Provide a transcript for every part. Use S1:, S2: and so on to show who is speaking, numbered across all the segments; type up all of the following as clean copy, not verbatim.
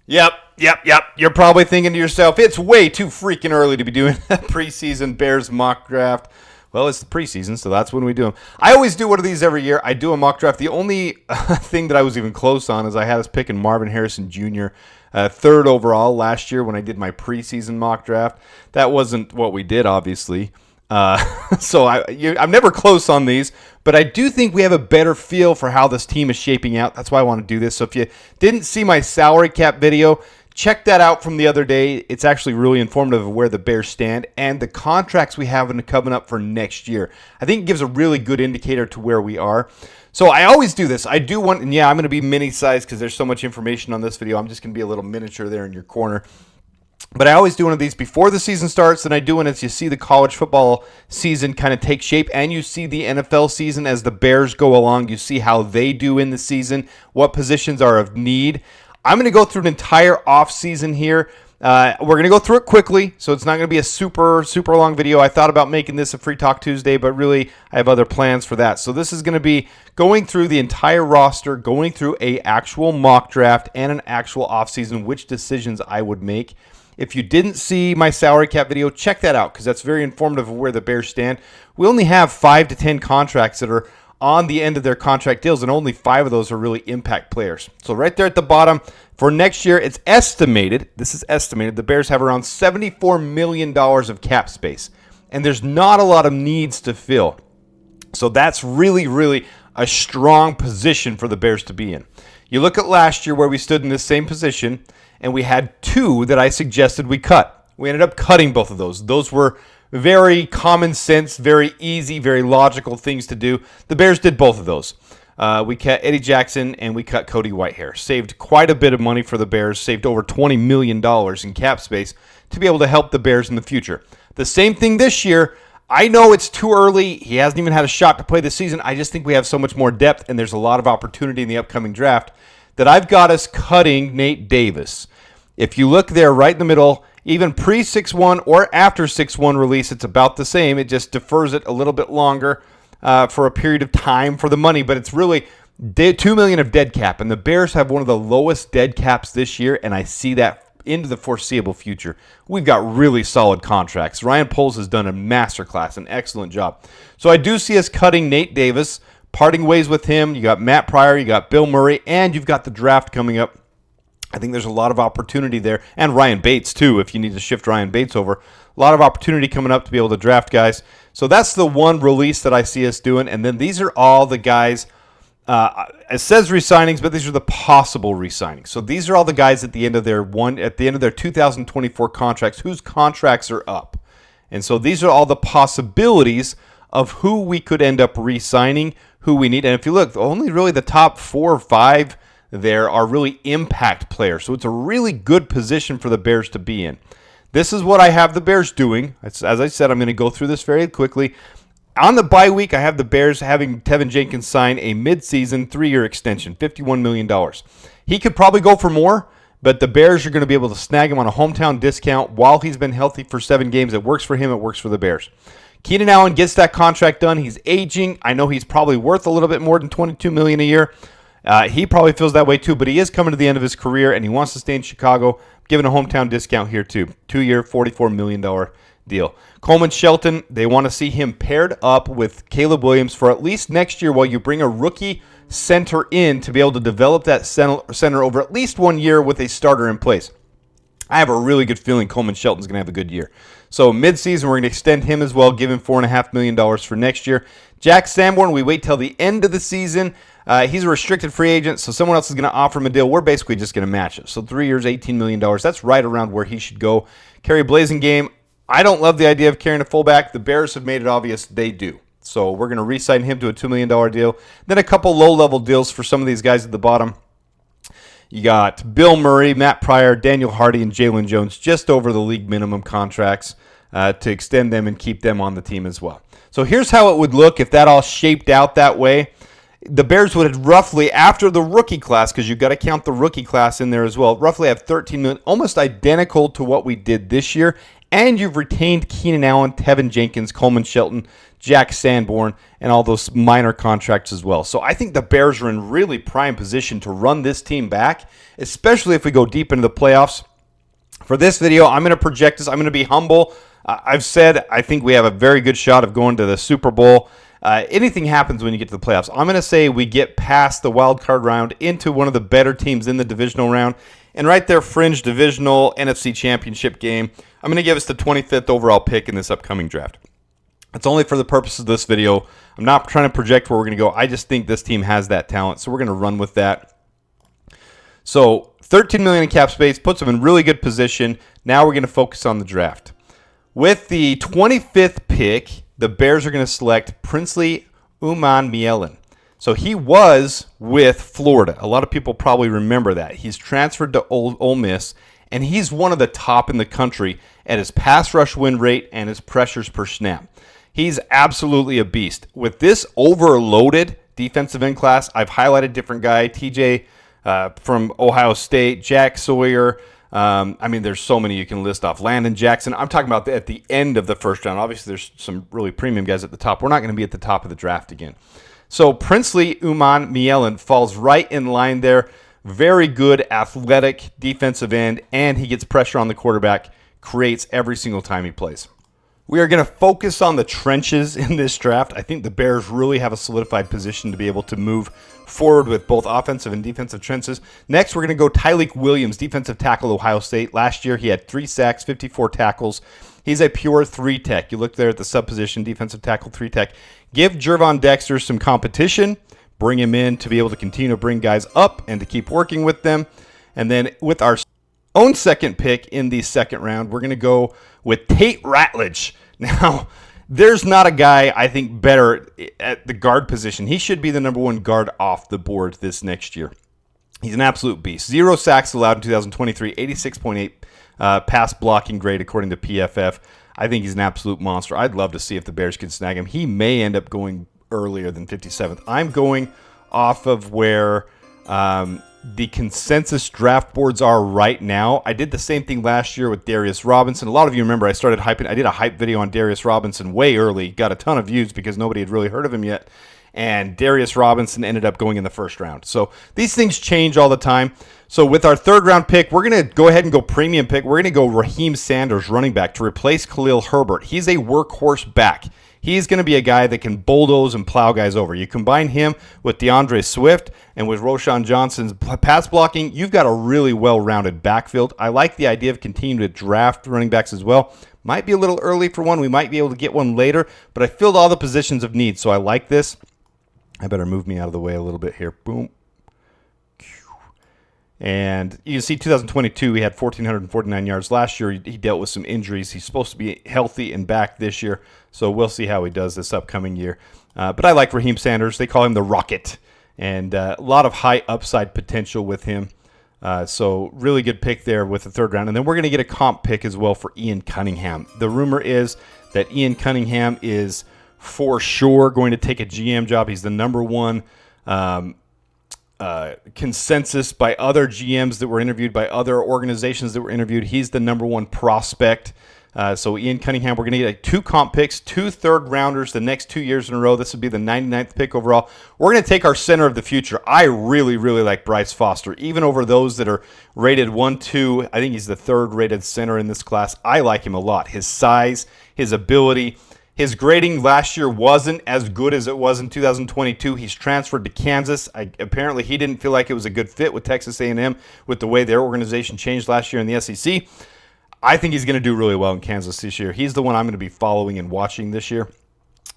S1: Yep. You're probably thinking to yourself, it's way too freaking early to be doing a preseason Bears mock draft. Well, it's the preseason, so that's when we do them. I always do one of these every year. I do a mock draft. The only thing that I was even close on is I had us picking Marvin Harrison Jr., third overall last year when I did my preseason mock draft. That wasn't what we did, obviously. So I'm never close on these, but I do think we have a better feel for how this team is shaping out. That's why I want to do this. So if you didn't see my salary cap video, check that out from the other day. It's actually really informative of where the Bears stand and the contracts we have coming up for next year. I think it gives a really good indicator to where we are. So I always do this. I do want, and yeah, I'm going to be mini-sized because there's so much information on this video. I'm just going to be a little miniature there in your corner. But I always do one of these before the season starts, and I do one as you see the college football season kind of take shape, and you see the NFL season as the Bears go along. You see how they do in the season, what positions are of need. I'm going to go through an entire offseason here. We're going to go through it quickly, so it's not going to be a super long video. I thought about making this a Free Talk Tuesday, but really I have other plans for that. So this is going to be going through the entire roster, going through a actual mock draft and an actual offseason, which decisions I would make. If you didn't see my salary cap video, check that out because that's very informative of where the Bears stand. We only have 5 to 10 contracts that are on the end of their contract deals, and only 5 of those are really impact players. So right there at the bottom, for next year, it's estimated, this is estimated, the Bears have around $74 million of cap space, and there's not a lot of needs to fill. So that's really a strong position for the Bears to be in. You look at last year where we stood in this same position, and we had 2 that I suggested we cut. We ended up cutting both of those. Those were very common sense, very easy, very logical things to do. The Bears did both of those. We cut Eddie Jackson and we cut Cody Whitehair. Saved quite a bit of money for the Bears, saved over $20 million in cap space to be able to help the Bears in the future. The same thing this year. I know it's too early. He hasn't even had a shot to play this season. I just think we have so much more depth and there's a lot of opportunity in the upcoming draft that I've got us cutting Nate Davis. If you look there right in the middle, even pre-6-1 or after 6-1 release, it's about the same. It just defers it a little bit longer for a period of time for the money, but it's really $2 million of dead cap, and the Bears have one of the lowest dead caps this year, and I see that into the foreseeable future. We've got really solid contracts. Ryan Poles has done a masterclass, an excellent job. So I do see us cutting Nate Davis, parting ways with him. You got Matt Pryor, you got Bill Murray, and you've got the draft coming up. I think there's a lot of opportunity there, and Ryan Bates too, if you need to shift Ryan Bates over. A lot of opportunity coming up to be able to draft guys. So that's the one release that I see us doing, and then these are all the guys, it says re-signings, but these are the possible re-signings. So these are all the guys at the end of their 2024 contracts whose contracts are up. And so these are all the possibilities of who we could end up re-signing, who we need. And if you look, only really the top 4 or 5 there are really impact players. So it's a really good position for the Bears to be in. This is what I have the Bears doing. As I said, I'm going to go through this very quickly. On the bye week, I have the Bears having Tevin Jenkins sign a mid-season 3-year extension, $51 million. He could probably go for more, but the Bears are going to be able to snag him on a hometown discount while he's been healthy for 7 games. It works for him. It works for the Bears. Keenan Allen gets that contract done. He's aging. I know he's probably worth a little bit more than $22 million a year. He probably feels that way too, but he is coming to the end of his career, and he wants to stay in Chicago, given a hometown discount here too. 2-year, $44 million deal. Coleman Shelton, they want to see him paired up with Caleb Williams for at least next year while you bring a rookie center in to be able to develop that center over at least 1 year with a starter in place. I have a really good feeling Coleman Shelton's going to have a good year. So mid-season, we're going to extend him as well, give him $4.5 million for next year. Jack Sanborn, we wait till the end of the season. He's a restricted free agent, so someone else is going to offer him a deal. We're basically just going to match it. So 3 years, $18 million. That's right around where he should go. Kerry Blasingame, I don't love the idea of carrying a fullback. The Bears have made it obvious they do. So we're going to re-sign him to a $2 million deal. Then a couple low-level deals for some of these guys at the bottom. You got Bill Murray, Matt Pryor, Daniel Hardy, and Jalen Jones just over the league minimum contracts to extend them and keep them on the team as well. So here's how it would look if that all shaped out that way. The Bears would have roughly, after the rookie class, because you've got to count the rookie class in there as well, roughly have $13 million, almost identical to what we did this year, and you've retained Keenan Allen, Tevin Jenkins, Coleman Shelton, Jack Sanborn, and all those minor contracts as well. So I think the Bears are in really prime position to run this team back, especially if we go deep into the playoffs. For this video, I'm going to project this. I'm going to be humble. I've said I think we have a very good shot of going to the Super Bowl. Anything happens when you get to the playoffs. I'm going to say we get past the wild card round into one of the better teams in the divisional round. And right there, fringe divisional NFC championship game. I'm going to give us the 25th overall pick in this upcoming draft. It's only for the purpose of this video. I'm not trying to project where we're going to go. I just think this team has that talent, so we're going to run with that. So $13 million in cap space puts them in really good position. Now we're going to focus on the draft. With the 25th pick, the Bears are going to select Princely Umanmielen. So he was with Florida. A lot of people probably remember that. He's transferred to Ole Miss, and he's one of the top in the country at his pass rush win rate and his pressures per snap. He's absolutely a beast. With this overloaded defensive end class, I've highlighted different guy, TJ from Ohio State, Jack Sawyer. There's so many you can list off. Landon Jackson. I'm talking about at the end of the first round. Obviously, there's some really premium guys at the top. We're not going to be at the top of the draft again. So Princely Umanmielen falls right in line there. Very good athletic defensive end, and he gets pressure on the quarterback, creates every single time he plays. We are going to focus on the trenches in this draft. I think the Bears really have a solidified position to be able to move forward with both offensive and defensive trenches. Next, we're going to go Tyleik Williams, defensive tackle, Ohio State. Last year, he had 3 sacks, 54 tackles. He's a pure 3-tech. You look there at the sub position, defensive tackle, 3-tech. Give Gervon Dexter some competition. Bring him in to be able to continue to bring guys up and to keep working with them. And then with our own second pick in the second round, we're going to go with Tate Ratledge. Now, there's not a guy I think better at the guard position. He should be the number 1 guard off the board this next year. He's an absolute beast. 0 sacks allowed in 2023, 86.8 pass blocking grade according to PFF. I think he's an absolute monster. I'd love to see if the Bears can snag him. He may end up going earlier than 57th. I'm going off of where the consensus draft boards are right now. I did the same thing last year with Darius Robinson. A lot of you remember I did a hype video on Darius Robinson way early. Got a ton of views because nobody had really heard of him yet. And Darius Robinson ended up going in the first round. So these things change all the time. So with our third round pick, we're going to go ahead and go premium pick. We're going to go Raheem Sanders, running back, to replace Khalil Herbert. He's a workhorse back. He's going to be a guy that can bulldoze and plow guys over. You combine him with DeAndre Swift and with Roshan Johnson's pass blocking, you've got a really well-rounded backfield. I like the idea of continuing to draft running backs as well. Might be a little early for one. We might be able to get one later, but I filled all the positions of need, so I like this. I better move me out of the way a little bit here. Boom. And you can see 2022, he had 1,449 yards. Last year, he dealt with some injuries. He's supposed to be healthy and back this year, so we'll see how he does this upcoming year. But I like Raheem Sanders. They call him the Rocket, and a lot of high upside potential with him. So really good pick there with the third round. And then we're going to get a comp pick as well for Ian Cunningham. The rumor is that Ian Cunningham is for sure going to take a GM job. He's the number 1 consensus by other GMs that were interviewed, by other organizations that were interviewed. He's the number 1 prospect. So Ian Cunningham, we're going to get 2 comp picks, 2 third-rounders the next 2 years in a row. This would be the 99th pick overall. We're going to take our center of the future. I really, really like Bryce Foster, even over those that are rated 1, 2. I think he's the 3rd-rated center in this class. I like him a lot. His size, his ability. His grading last year wasn't as good as it was in 2022. He's transferred to Kansas. Apparently, he didn't feel like it was a good fit with Texas A&M with the way their organization changed last year in the SEC. I think he's going to do really well in Kansas this year. He's the one I'm going to be following and watching this year.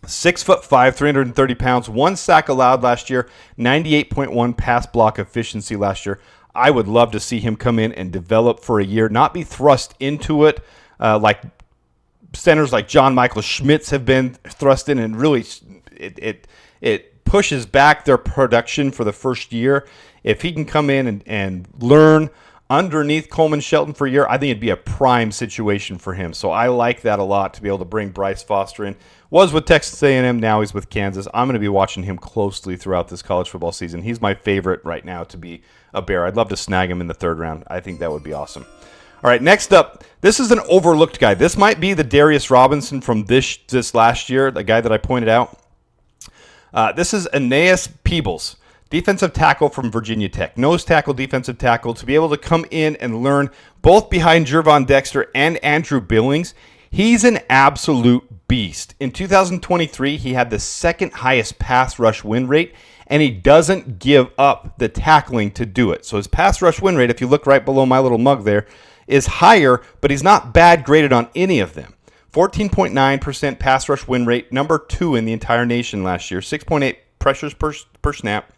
S1: 6'5", 330 pounds, 1 sack allowed last year, 98.1 pass block efficiency last year. I would love to see him come in and develop for a year, not be thrust into it like centers like John Michael Schmitz have been thrust in, and really it pushes back their production for the first year. If he can come in and learn underneath Coleman Shelton for a year, I think it'd be a prime situation for him. So I like that a lot, to be able to bring Bryce Foster in. Was with Texas A&M, now he's with Kansas. I'm going to be watching him closely throughout this college football season. He's my favorite right now to be a Bear. I'd love to snag him in the third round. I think that would be awesome. All right, next up, this is an overlooked guy. This might be the Darius Robinson from this last year, the guy that I pointed out. This is Aeneas Peebles, defensive tackle from Virginia Tech. Nose tackle, defensive tackle, to be able to come in and learn both behind Jervon Dexter and Andrew Billings. He's an absolute beast. In 2023, he had the second highest pass rush win rate, and he doesn't give up the tackling to do it. So his pass rush win rate, if you look right below my little mug there, is higher, but he's not bad graded on any of them. 14.9% pass rush win rate, number 2 in the entire nation last year. 6.8 pressures per snap.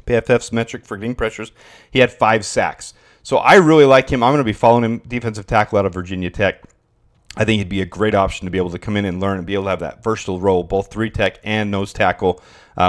S1: PFF's metric for getting pressures. He had 5 sacks. So I really like him. I'm going to be following him, defensive tackle out of Virginia Tech. I think he'd be a great option to be able to come in and learn and be able to have that versatile role, both 3 tech and nose tackle.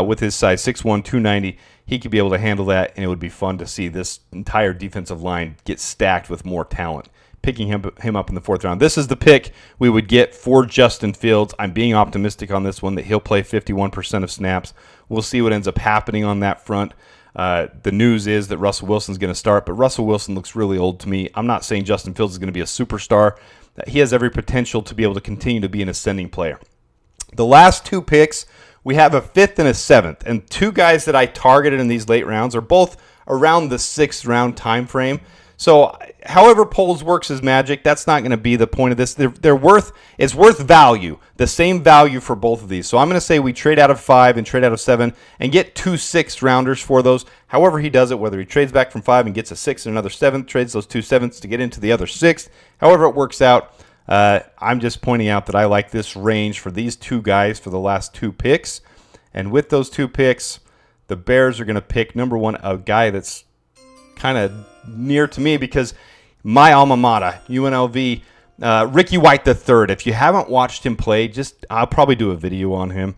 S1: With his size, 6'1", 290, he could be able to handle that, and it would be fun to see this entire defensive line get stacked with more talent. Picking him up in the 4th round. This is the pick we would get for Justin Fields. I'm being optimistic on this one that he'll play 51% of snaps. We'll see what ends up happening on that front. The news is that Russell Wilson's going to start, but Russell Wilson looks really old to me. I'm not saying Justin Fields is going to be a superstar. He has every potential to be able to continue to be an ascending player. The last 2 picks, we have a 5th and a 7th, and 2 guys that I targeted in these late rounds are both around the 6th round time frame. So, however Poles works his magic, that's not going to be the point of this. It's worth value, the same value for both of these. So I'm going to say we trade out of 5 and trade out of 7 and get 2 6th rounders for those. However he does it, whether he trades back from 5 and gets a 6th and another 7th, trades those 2 7ths to get into the other 6th. However it works out, I'm just pointing out that I like this range for these 2 guys for the last 2 picks. And with those 2 picks, the Bears are going to pick, number 1, a guy that's kind of near to me because my alma mater, UNLV, Ricky White III. If you haven't watched him play, I'll probably do a video on him.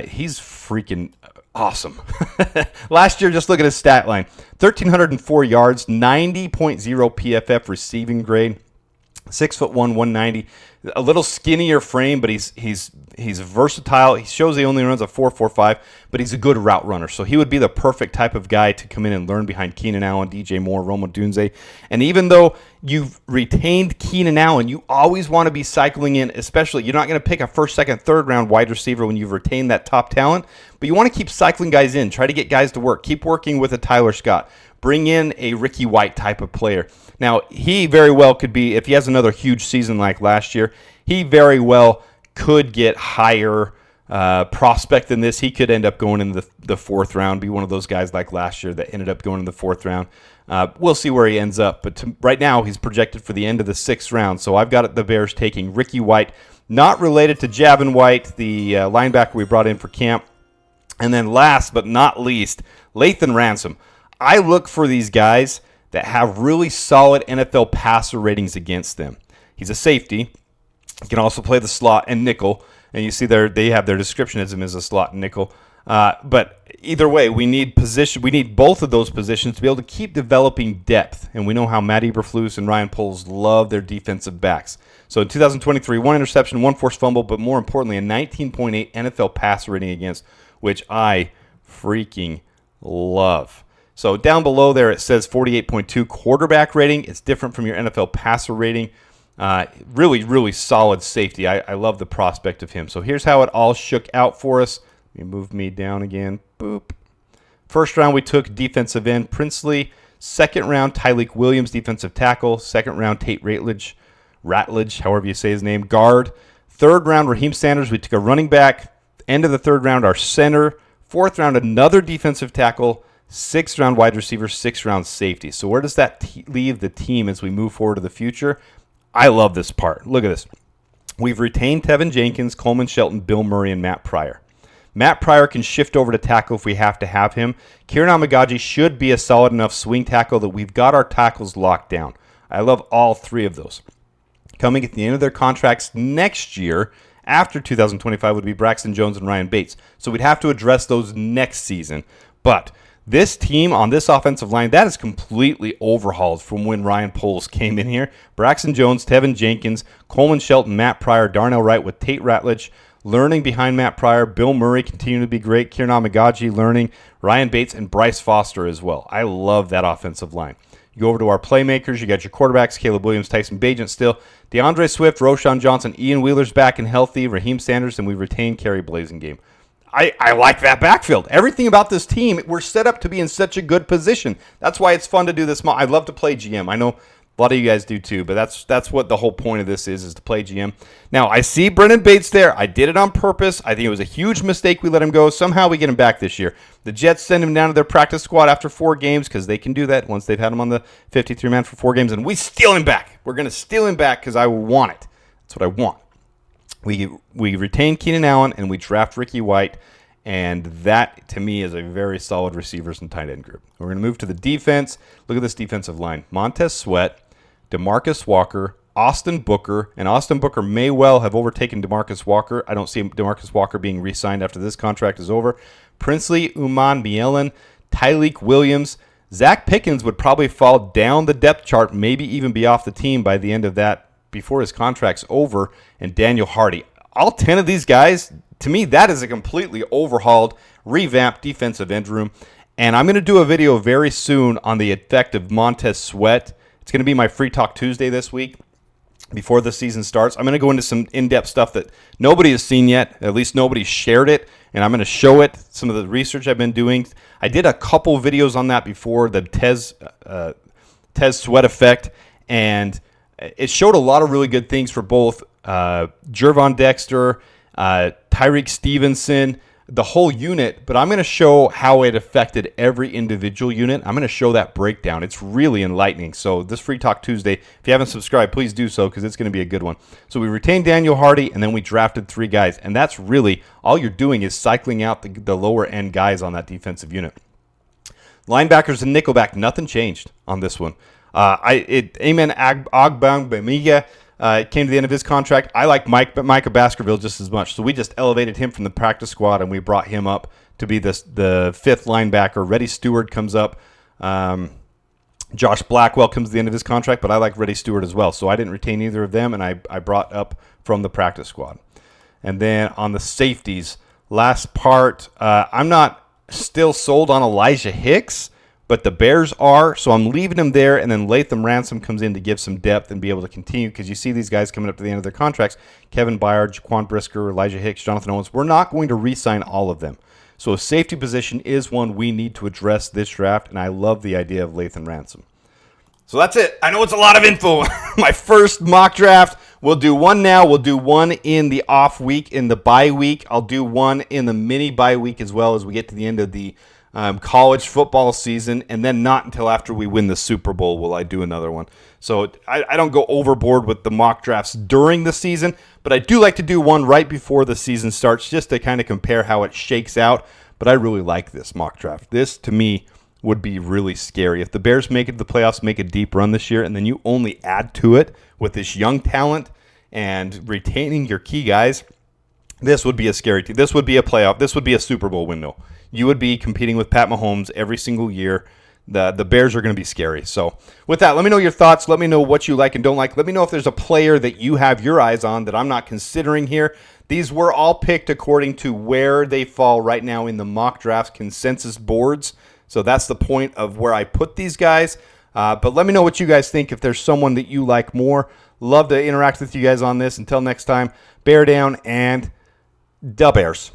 S1: He's freaking awesome. Last year, just look at his stat line. 1,304 yards, 90.0 PFF receiving grade, 6'1", 190. A little skinnier frame, but he's versatile. He shows he only runs a 4.45, but he's a good route runner. So he would be the perfect type of guy to come in and learn behind Keenan Allen, DJ Moore, Rome Odunze. And even though you've retained Keenan Allen, you always want to be cycling in, especially you're not going to pick a 1st, 2nd, 3rd round wide receiver when you've retained that top talent, but you want to keep cycling guys in. Try to get guys to work. Keep working with a Tyler Scott. Bring in a Ricky White type of player. Now, he very well could be, if he has another huge season like last year, he very well could get higher prospect than this. He could end up going in the 4th round, be one of those guys like last year that ended up going in the 4th round. We'll see where he ends up. But right now, he's projected for the end of the 6th round. So I've got the Bears taking Ricky White, not related to Javin White, the linebacker we brought in for camp. And then last but not least, Lathan Ransom. I look for these guys that have really solid NFL passer ratings against them. He's a safety. He can also play the slot and nickel. And you see there they have their description as him as a slot and nickel. But either way, we need both of those positions to be able to keep developing depth. And we know how Matt Eberflus and Ryan Poles love their defensive backs. So in 2023, 1 interception, 1 forced fumble, but more importantly, a 19.8 NFL passer rating against, which I freaking love. So down below there, it says 48.2 quarterback rating. It's different from your NFL passer rating. Really, really solid safety. I love the prospect of him. So here's how it all shook out for us. Let me move me down again. Boop. 1st round, we took defensive end Princely. 2nd round, Tyleek Williams, defensive tackle. 2nd round, Tate Ratledge, however you say his name, guard. 3rd round, Raheem Sanders. We took a running back. End of the 3rd round, our center. 4th round, another defensive tackle. 6th round wide receiver, 6th round safety. So where does that leave the team as we move forward to the future? I love this part. Look at this. We've retained Tevin Jenkins, Coleman Shelton, Bill Murray, and Matt Pryor. Matt Pryor can shift over to tackle if we have to have him. Kieran Amagaji should be a solid enough swing tackle that we've got our tackles locked down. I love all 3 of those. Coming at the end of their contracts next year, after 2025, would be Braxton Jones and Ryan Bates. So we'd have to address those next season. But this team on this offensive line, that is completely overhauled from when Ryan Poles came in here. Braxton Jones, Tevin Jenkins, Coleman Shelton, Matt Pryor, Darnell Wright with Tate Ratledge, learning behind Matt Pryor, Bill Murray continuing to be great, Kieran Amagaji learning, Ryan Bates, and Bryce Foster as well. I love that offensive line. You You go over to our playmakers. You got your quarterbacks, Caleb Williams, Tyson Bagent still. DeAndre Swift, Roshan Johnson, Ian Wheeler's back and healthy, Raheem Sanders, and we retain Kerry Blasingame. I like that backfield. Everything about this team, we're set up to be in such a good position. That's why it's fun to do this. I love to play GM. I know a lot of you guys do too, but that's what the whole point of this is to play GM. Now, I see Brennan Bates there. I did it on purpose. I think it was a huge mistake we let him go. Somehow we get him back this year. The Jets send him down to their practice squad after 4 games because they can do that once they've had him on the 53-man for 4 games, and we steal him back. We're going to steal him back because I want it. That's what I want. We retain Keenan Allen, and we draft Ricky White, and that, to me, is a very solid receivers and tight end group. We're going to move to the defense. Look at this defensive line. Montez Sweat, DeMarcus Walker, Austin Booker, and Austin Booker may well have overtaken DeMarcus Walker. I don't see DeMarcus Walker being re-signed after this contract is over. Princely Uman Mielen, Tyleek Williams, Zach Pickens would probably fall down the depth chart, maybe even be off the team by the end of that before his contract's over, and Daniel Hardy. All 10 of these guys, to me, that is a completely overhauled, revamped defensive end room. And I'm going to do a video very soon on the effect of Montez Sweat. It's going to be my Free Talk Tuesday this week before the season starts. I'm going to go into some in-depth stuff that nobody has seen yet. At least nobody's shared it. And I'm going to show it, some of the research I've been doing. I did a couple videos on that before, the Tez Sweat effect. And it showed a lot of really good things for both Jervon Dexter, Tyreek Stevenson, the whole unit, but I'm going to show how it affected every individual unit. I'm going to show that breakdown. It's really enlightening. So this Free Talk Tuesday, if you haven't subscribed, please do so because it's going to be a good one. So we retained Daniel Hardy, and then we drafted 3 guys, and that's really all you're doing is cycling out the lower end guys on that defensive unit. Linebackers and nickelback, nothing changed on this one. Amen Agbangbemiga came to the end of his contract. I like Micah Baskerville just as much. So we just elevated him from the practice squad, and we brought him up to be the 5th linebacker. Reddy Stewart comes up. Josh Blackwell comes to the end of his contract, but I like Reddy Stewart as well. So I didn't retain either of them, and I brought up from the practice squad. And then on the safeties, last part, I'm not still sold on Elijah Hicks, but the Bears are, so I'm leaving him there, and then Latham Ransom comes in to give some depth and be able to continue, because you see these guys coming up to the end of their contracts. Kevin Byard, Jaquan Brisker, Elijah Hicks, Jonathan Owens. We're not going to re-sign all of them. So a safety position is one we need to address this draft, and I love the idea of Latham Ransom. So that's it. I know it's a lot of info. My first mock draft. We'll do one now. We'll do one in the off week, in the bye week. I'll do one in the mini bye week as well as we get to the end of the college football season, and then not until after we win the Super Bowl will I do another one. So I don't go overboard with the mock drafts during the season, but I do like to do one right before the season starts just to kind of compare how it shakes out. But I really like this mock draft. This, to me, would be really scary. If the Bears make it to the playoffs, make a deep run this year, and then you only add to it with this young talent and retaining your key guys, this would be a scary team. This would be a playoff. This would be a Super Bowl window. You would be competing with Pat Mahomes every single year. The Bears are going to be scary. So with that, let me know your thoughts. Let me know what you like and don't like. Let me know if there's a player that you have your eyes on that I'm not considering here. These were all picked according to where they fall right now in the mock draft consensus boards. So that's the point of where I put these guys. But let me know what you guys think if there's someone that you like more. Love to interact with you guys on this. Until next time, bear down and dabears.